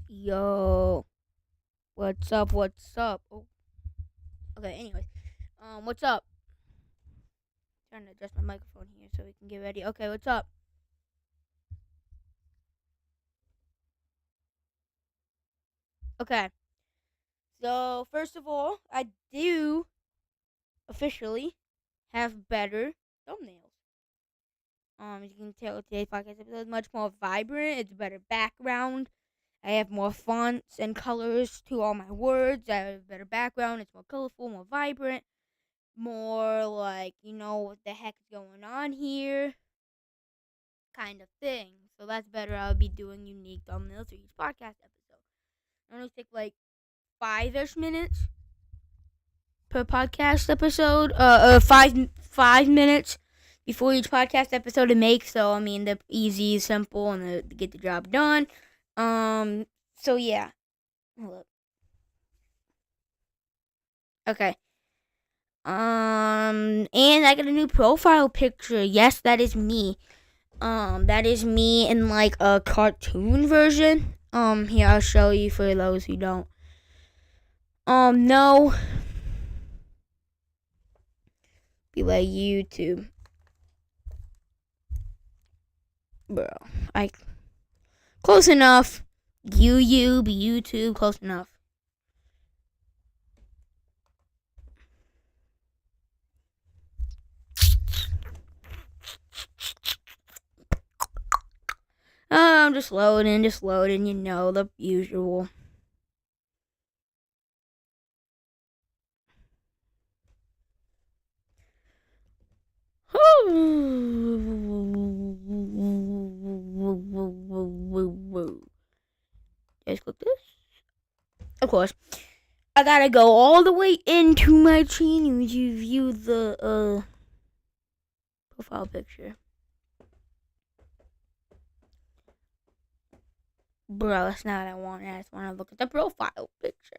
Yo, what's up? What's up? Oh, okay. Anyways, what's up? Trying to adjust my microphone here so we can get ready. Okay, what's up? Okay. So first of all, I do officially have better thumbnails. As you can tell, today's podcast episode is much more vibrant. It's a better background. I have more fonts and colors to all my words. I have a better background. It's more colorful, more vibrant, more like what the heck is going on here kind of thing. So that's better. I'll be doing unique thumbnails for each podcast episode. It only take like 5-ish minutes per podcast episode. 5 minutes before each podcast episode to make. So I mean, they're easy, simple, and they get the job done. So yeah. Hold up. Okay. And I got a new profile picture. Yes, that is me. That is me in like a cartoon version. Here I'll show you for those who don't. No. Be like YouTube. Bro. I close enough. YouTube, close enough. I'm just loading, the usual. Just click this. Of course. I gotta go all the way into my channel to view the profile picture. Bro, that's not what I want. I just want to look at the profile picture.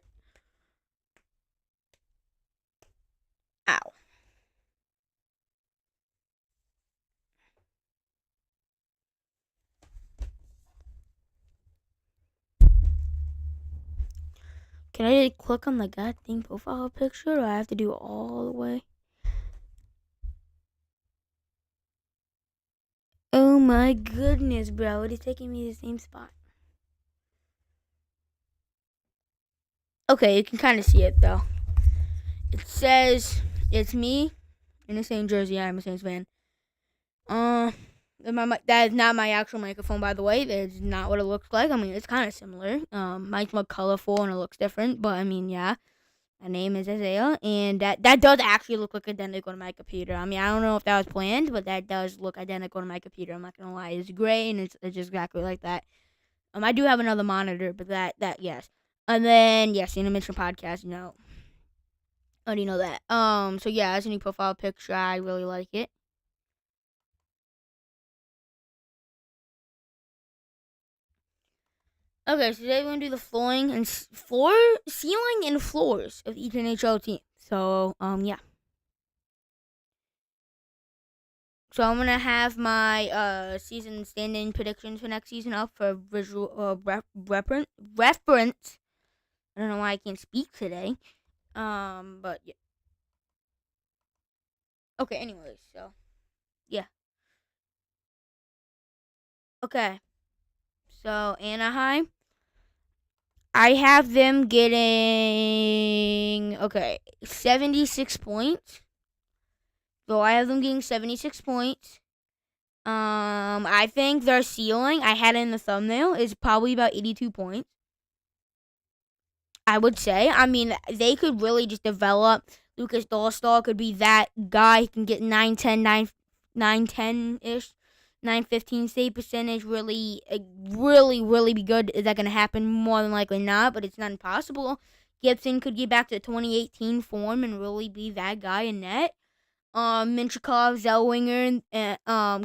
Ow. Can I just click on the goddamn profile picture, or do I have to do it all the way? Oh my goodness, bro. It is taking me to the same spot. Okay, you can kind of see it, though. It says it's me in the same jersey. I'm a Saints fan. That is not my actual microphone, by the way. That's not what it looks like. I mean, it's kind of similar. Mine's more colorful and it looks different, but I mean, yeah. My name is Isaiah, and that does actually look like identical to my computer. I mean, I don't know if that was planned, but that does look identical to my computer. I'm not gonna lie, it's gray and it's just exactly like that. I do have another monitor, but that yes, and then yes, the Animation Podcast. I already know that. So yeah, it's a new profile picture. I really like it. Okay, so today we're gonna do the ceiling and floors of each NHL team. So yeah. So I'm gonna have my season standing predictions for next season up for visual reference. I don't know why I can't speak today. But yeah. Okay. Anyways, so yeah. Okay. So Anaheim, I have them getting 76 points. So I have them getting 76 points. I think their ceiling, I had it in the thumbnail, is probably about 82 points. I would say. I mean, they could really just develop. Lucas Dolstall could be that guy. He can get 9 10 ish, 9-15 save percentage. Really, really be good. Is that going to happen? More than likely not, but it's not impossible. Gibson could get back to 2018 form and really be that guy in net. Minchikov, Zellweger,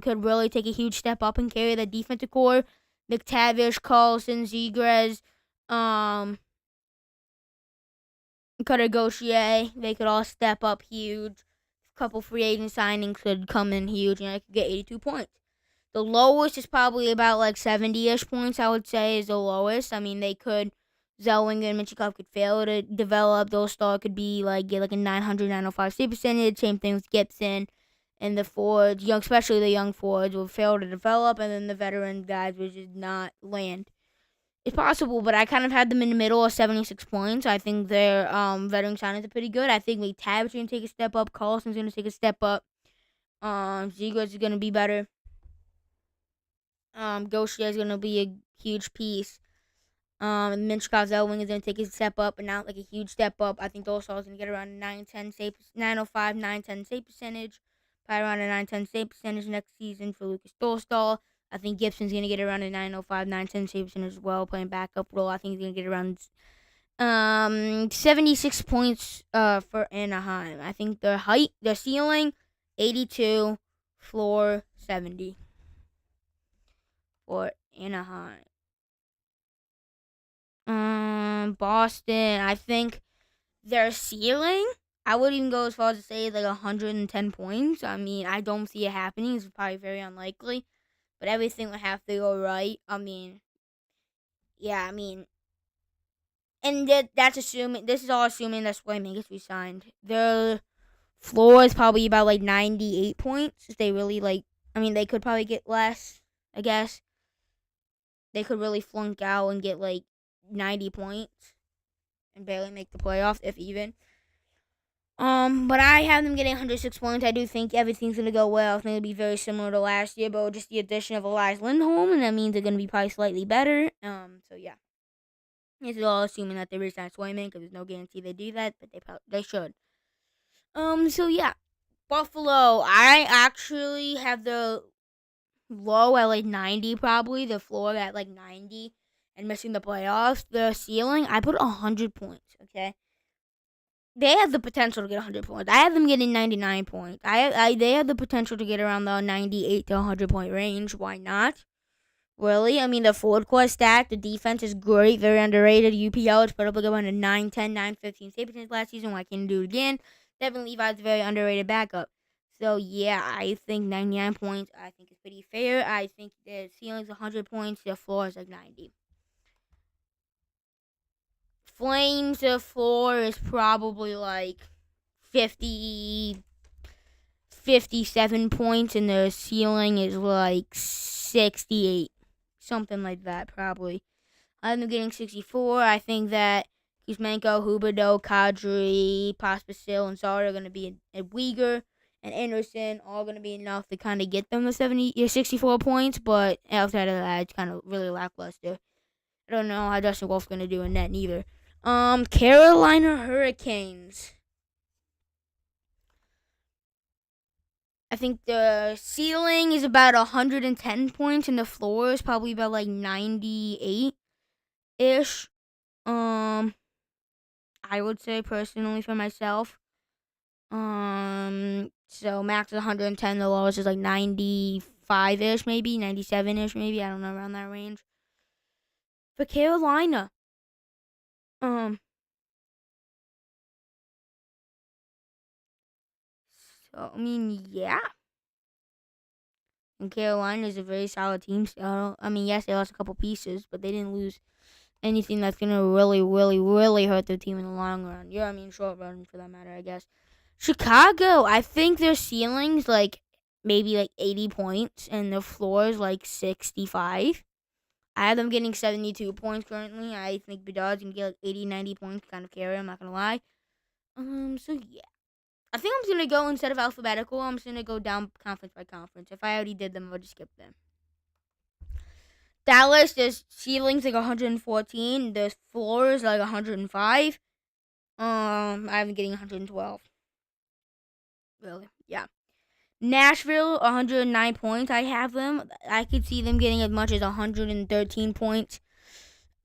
could really take a huge step up and carry the defensive core. McTavish, Carlson, Zegras, Cutter Gauthier, they could all step up huge. A couple free agent signings could come in huge, and I could get 82 points. The lowest is probably about like 70-ish points, I would say, is the lowest. I mean, they could, Zellweger and Michikov could fail to develop. Those star could be like, get like a 900, 905 save percentage. Same thing with Gibson. And the forwards, especially the young forwards, will fail to develop. And then the veteran guys will just not land. It's possible, but I kind of had them in the middle of 76 points. I think their veteran signings are pretty good. I think McTavish's going to take a step up. Carlson's going to take a step up. Zegers is going to be better. Gaucher is going to be a huge piece. Minchkov Zellweger is going to take a step up, but not like a huge step up. I think Dolstall is going to get around 910 save, 905, 910 save percentage. Probably around a 910 save percentage next season for Lucas Dolstall. I think Gibson's going to get around a 905, 910 save percentage as well, playing backup role. I think he's going to get around 76 points for Anaheim. I think their ceiling, 82, floor, 70 for Anaheim. Boston, I think their ceiling, I would even go as far as to say like 110 points. I mean, I don't see it happening. It's probably very unlikely, but everything would have to go right. I mean, yeah, I mean, and that's assuming, this is all assuming that Swayman gets re-signed. Their floor is probably about like 98 points. If they really like, I mean, they could probably get less, I guess. They could really flunk out and get like 90 points and barely make the playoffs, if even. But I have them getting 106 points. I do think everything's gonna go well. I think it'll be very similar to last year, but with just the addition of Elias Lindholm, and that means they're gonna be probably slightly better. So yeah, this is all assuming that they resign Swayman, because there's no guarantee they do that, but they should. So yeah, Buffalo. I actually have the low at like 90, probably the floor at like 90, and missing the playoffs. The ceiling, I put 100 points. Okay. They have the potential to get 100 points. I have them getting 99 points. They have the potential to get around the 98 to 100 point range. Why not? Really? I mean, the forward core stacked. The defense is great. Very underrated. UPL has put up like around a 9-10, 9-15 save percentage last season. Why can't do it again? Devin Levi's a very underrated backup. So, yeah, I think 99 points, I think is pretty fair. I think the ceiling's 100 points. The floor is like 90. Flames, the floor is probably like 50, 57 points, and the ceiling is like 68. Something like that, probably. I'm getting 64. I think that Kuzmenko, Huberdeau, Kadri, Pospisil, and Sauter are going to be a Uyghur and Anderson all going to be enough to kind of get them the 64 points, but outside of that, it's kind of really lackluster. I don't know how Dustin Wolf's going to do in that neither. Carolina Hurricanes. I think the ceiling is about 110 points, and the floor is probably about like 98-ish. I would say personally for myself. So max is 110, the lowest is like 95-ish, maybe 97-ish, maybe, I don't know, around that range. For Carolina, so I mean, yeah. And Carolina is a very solid team. So, I mean, yes, they lost a couple pieces, but they didn't lose anything that's gonna really, really, really hurt their team in the long run. Yeah, I mean, short run for that matter, I guess. Chicago, I think their ceiling's like maybe like 80 points, and their floor is like 65. I have them getting 72 points currently. I think Bedard's gonna get like 80, 90 points, kind of carry. I'm not gonna lie. So yeah. I think I'm just gonna go, instead of alphabetical, I'm just gonna go down conference by conference. If I already did them, I'll just skip them. Dallas, the ceiling's like 114. The floor is like 105. I'm getting 112. Really? Yeah. Nashville, 109 points. I have them. I could see them getting as much as 113 points.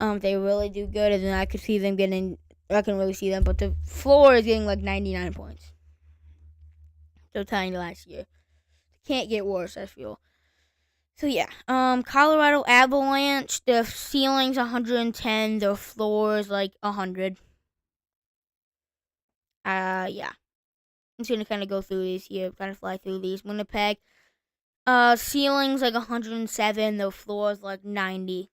They really do good, and then I could see them getting. I can really see them, but the floor is getting like 99 points. So tiny last year. Can't get worse, I feel. So yeah, Colorado Avalanche, the ceiling's 110, the floor is like 100. Yeah. I'm just gonna kind of go through these here, kind of fly through these. Winnipeg, Ceiling's like 107. The floor's like 90.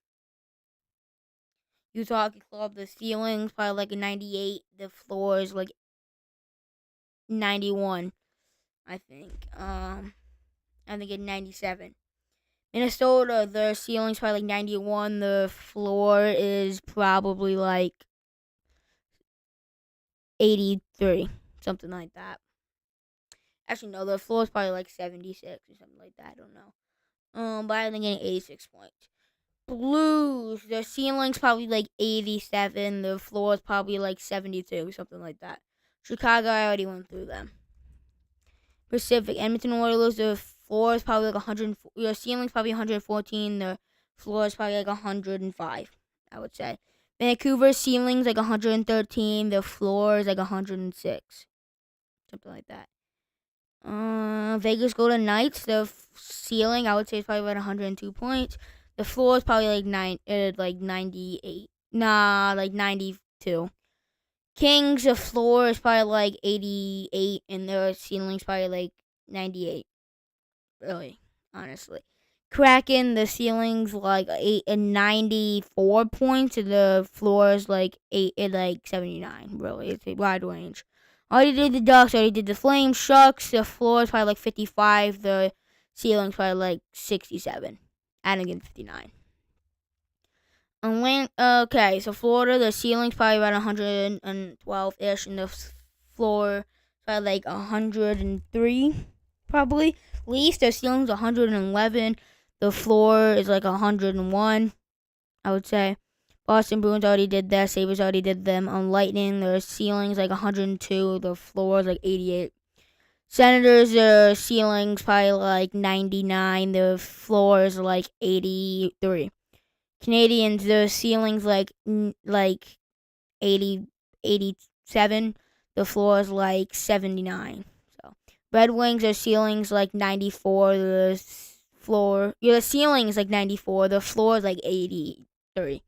Utah Hockey Club, the ceiling's probably like a 98. The floor is like 91. I think. I think it's 97. Minnesota, the ceiling's probably like 91. The floor is probably like 83, something like that. Actually, no, the floor is probably like 76 or something like that. I don't know. But I think getting 86 points. Blues, the ceiling's probably like 87. The floor is probably like 72, something like that. Chicago, I already went through them. Pacific, Edmonton Oilers, the floor is probably like 100. The ceiling's probably 114. The floor is probably like 105, I would say. Vancouver, ceiling's like 113. The floor is like 106, something like that. Vegas Golden Knights, the ceiling I would say is probably about 102 points. The floor is probably like 98. Nah, like 92. Kings, the floor is probably like 88, and the ceiling's probably like 98. Really, honestly. Kraken, the ceiling's like 94 points, and the floor is like 79. Really, it's a wide range. Already did the Ducks, already did the Flames, Sharks. The floor is probably like 55. The ceiling's probably like 67. And again, 59. Okay, so Florida, the ceiling's probably about 112-ish, and the floor probably like 103, probably. Leafs, their ceiling's 111. The floor is like 101, I would say. Boston Bruins already did that. Sabres already did them. On Lightning, their ceiling's like 102. The floor is like 88. Senators, their ceiling's probably like 99. The floor is like 83. Canadians, the ceiling's like 80, 87. The floor is like 79. So Red Wings, their ceiling's like 94. The ceiling is like 94. The floor is like 83.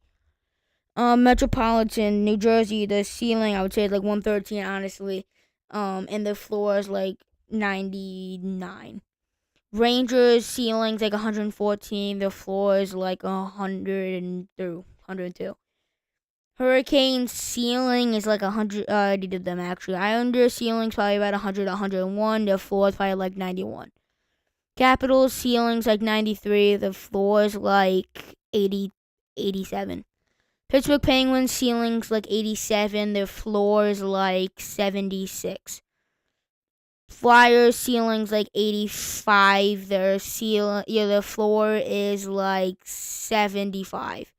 Metropolitan, New Jersey, the ceiling I would say is like 113, honestly. And the floor is like 99. Rangers, ceiling's like 114. The floor is like 102. Hurricanes, ceiling is like 100. I already did them actually. Islanders, ceiling's probably about 100, 101. The floor is probably like 91. Capitals, ceiling's like 93. The floor is like 80, 87. Pittsburgh Penguins, ceiling's like 87. The floor is like 76. Flyers, ceiling's like 85. The floor is like 75.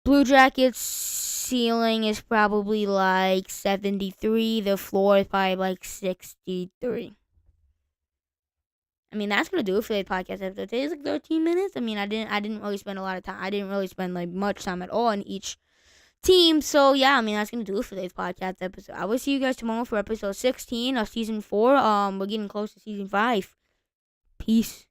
Blue Jackets, ceiling is probably like 73. The floor is probably like 63. I mean, that's gonna do it for the podcast episode. Today's like 13 minutes. I mean, I didn't really spend a lot of time. I didn't really spend like much time at all on each team. So yeah, I mean, that's gonna do it for today's podcast episode. I will see you guys tomorrow for episode 16 of season 4. We're getting close to season 5. Peace.